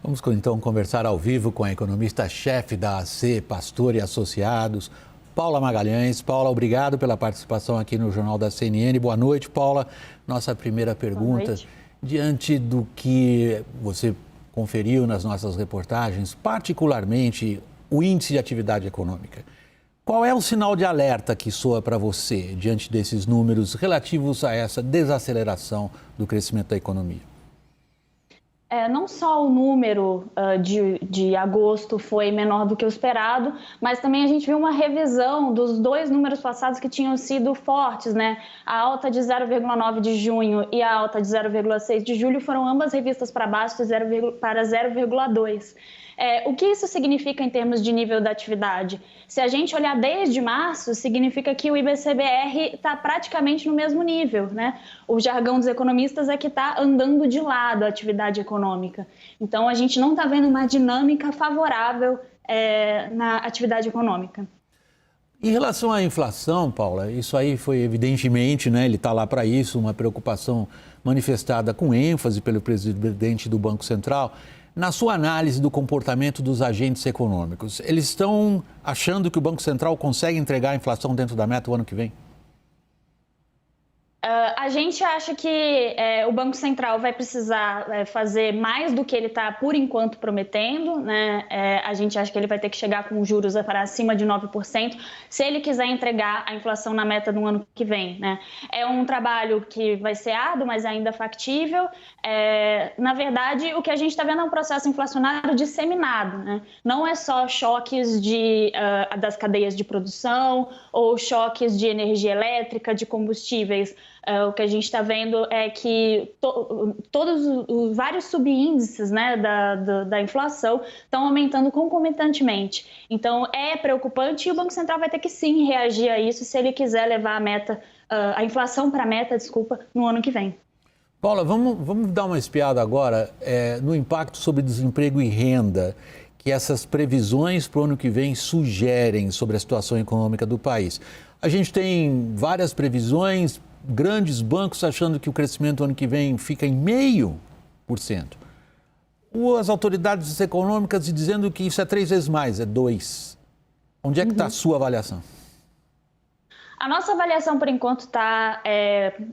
Vamos então conversar ao vivo com a economista-chefe da AC, Pastor e Associados, Paula Magalhães. Paula, obrigado pela participação aqui no Jornal da CNN. Boa noite, Paula. Nossa primeira pergunta, diante do que você conferiu nas nossas reportagens, particularmente o índice de atividade econômica. Qual é o sinal de alerta que soa para você diante desses números relativos a essa desaceleração do crescimento da economia? Não só o número de agosto foi menor do que o esperado, mas também a gente viu uma revisão dos dois números passados que tinham sido fortes, né? A alta de 0,9 de junho e a alta de 0,6 de julho foram ambas revistas para baixo para 0,2. O que isso significa em termos de nível da atividade? Se a gente olhar desde março, significa que o IBC-BR está praticamente no mesmo nível, né? O jargão dos economistas é que está andando de lado a atividade econômica. Então, a gente não está vendo uma dinâmica favorável na atividade econômica. Em relação à inflação, Paula, isso aí foi evidentemente, né, ele está lá para isso, uma preocupação manifestada com ênfase pelo presidente do Banco Central. Na sua análise do comportamento dos agentes econômicos, eles estão achando que o Banco Central consegue entregar a inflação dentro da meta o ano que vem? A gente acha que o Banco Central vai precisar fazer mais do que ele está, por enquanto, prometendo, né? A gente acha que ele vai ter que chegar com juros para acima de 9%, se ele quiser entregar a inflação na meta do ano que vem, né? É um trabalho que vai ser árduo, mas ainda factível. Na verdade, o que a gente está vendo é um processo inflacionário disseminado, né? Não é só choques das cadeias de produção ou choques de energia elétrica, de combustíveis. O que a gente está vendo é que todos os vários subíndices, né, da inflação estão aumentando concomitantemente. Então, é preocupante e o Banco Central vai ter que sim reagir a isso se ele quiser levar a inflação para a meta, no ano que vem. Paula, vamos dar uma espiada agora no impacto sobre desemprego e renda que essas previsões para o ano que vem sugerem sobre a situação econômica do país. A gente tem várias previsões, grandes bancos achando que o crescimento do ano que vem fica em 0,5%. As autoridades econômicas dizendo que isso é 3 vezes mais, é 2%. Onde é que está a sua avaliação? A nossa avaliação, por enquanto, está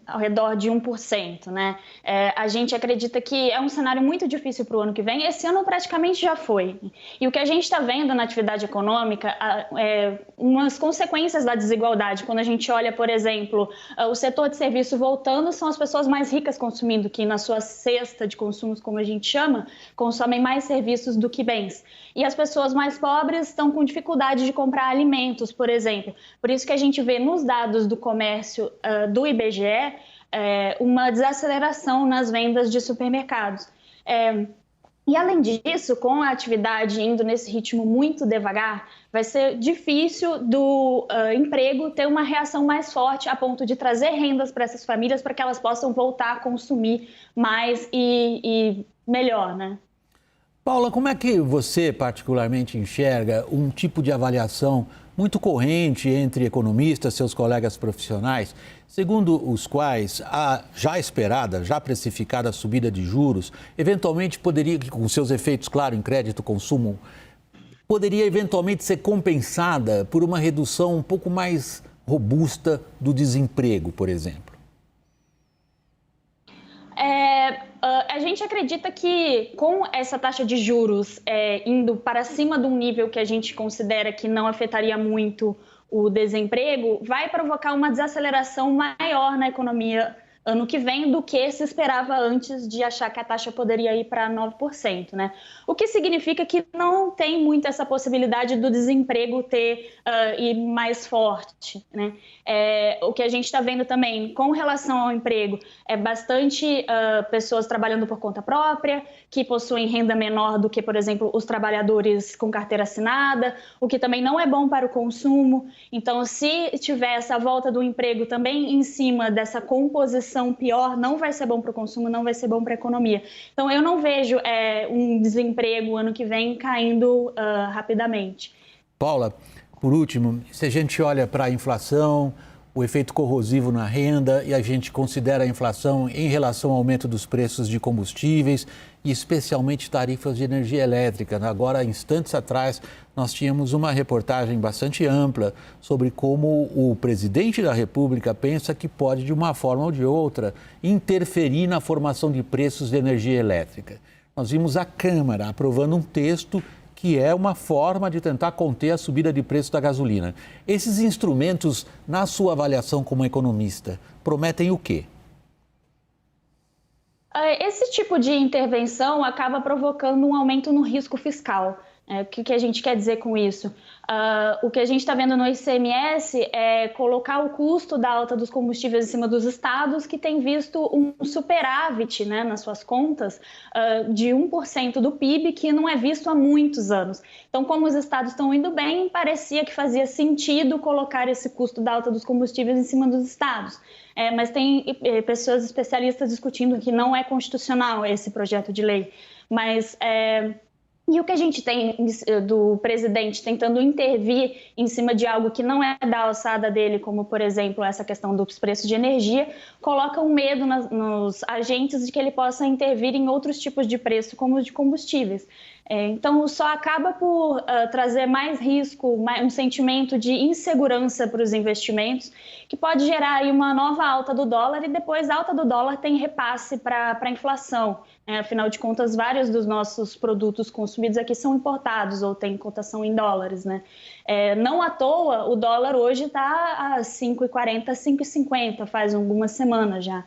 ao redor de 1%, né? A gente acredita que é um cenário muito difícil para o ano que vem. Esse ano praticamente já foi. E o que a gente está vendo na atividade econômica umas consequências da desigualdade. Quando a gente olha, por exemplo, o setor de serviço voltando, são as pessoas mais ricas consumindo, que na sua cesta de consumos, como a gente chama, consomem mais serviços do que bens. E as pessoas mais pobres estão com dificuldade de comprar alimentos, por exemplo. Por isso que a gente vê nos dados do comércio do IBGE uma desaceleração nas vendas de supermercados. E além disso, com a atividade indo nesse ritmo muito devagar, vai ser difícil do emprego ter uma reação mais forte a ponto de trazer rendas para essas famílias para que elas possam voltar a consumir mais e melhor, né? Paula, como é que você particularmente enxerga um tipo de avaliação muito corrente entre economistas, seus colegas profissionais, segundo os quais a já esperada, já precificada subida de juros, eventualmente poderia, com seus efeitos, claro, em crédito, consumo, poderia eventualmente ser compensada por uma redução um pouco mais robusta do desemprego, por exemplo? A gente acredita que com essa taxa de juros indo para cima de um nível que a gente considera que não afetaria muito o desemprego, vai provocar uma desaceleração maior na economia ano que vem do que se esperava antes de achar que a taxa poderia ir para 9%, né? O que significa que não tem muito essa possibilidade do desemprego ir mais forte, né? O que a gente está vendo também com relação ao emprego é bastante pessoas trabalhando por conta própria, que possuem renda menor do que, por exemplo, os trabalhadores com carteira assinada, o que também não é bom para o consumo. Então, se tiver essa volta do emprego também em cima dessa composição pior, não vai ser bom para o consumo, não vai ser bom para a economia. Então, eu não vejo um desemprego ano que vem caindo rapidamente. Paula, por último, se a gente olha para a inflação, o efeito corrosivo na renda e a gente considera a inflação em relação ao aumento dos preços de combustíveis e especialmente tarifas de energia elétrica. Agora, instantes atrás, nós tínhamos uma reportagem bastante ampla sobre como o presidente da República pensa que pode, de uma forma ou de outra, interferir na formação de preços de energia elétrica. Nós vimos a Câmara aprovando um texto que é uma forma de tentar conter a subida de preço da gasolina. Esses instrumentos, na sua avaliação como economista, prometem o quê? Esse tipo de intervenção acaba provocando um aumento no risco fiscal. O que a gente quer dizer com isso? O que a gente está vendo no ICMS é colocar o custo da alta dos combustíveis em cima dos estados que têm visto um superávit, né, nas suas contas de 1% do PIB, que não é visto há muitos anos. Então, como os estados estão indo bem, parecia que fazia sentido colocar esse custo da alta dos combustíveis em cima dos estados. Mas tem pessoas especialistas discutindo que não é constitucional esse projeto de lei. E o que a gente tem do presidente tentando intervir em cima de algo que não é da alçada dele, como, por exemplo, essa questão dos preços de energia, coloca um medo nos agentes de que ele possa intervir em outros tipos de preço, como os de combustíveis. Então, só acaba por trazer mais risco, um sentimento de insegurança para os investimentos, que pode gerar aí uma nova alta do dólar e depois a alta do dólar tem repasse para a inflação. Afinal de contas, vários dos nossos produtos consumidos aqui são importados ou têm cotação em dólares, né? Não à toa, o dólar hoje está a 5,40, 5,50, faz algumas semanas já.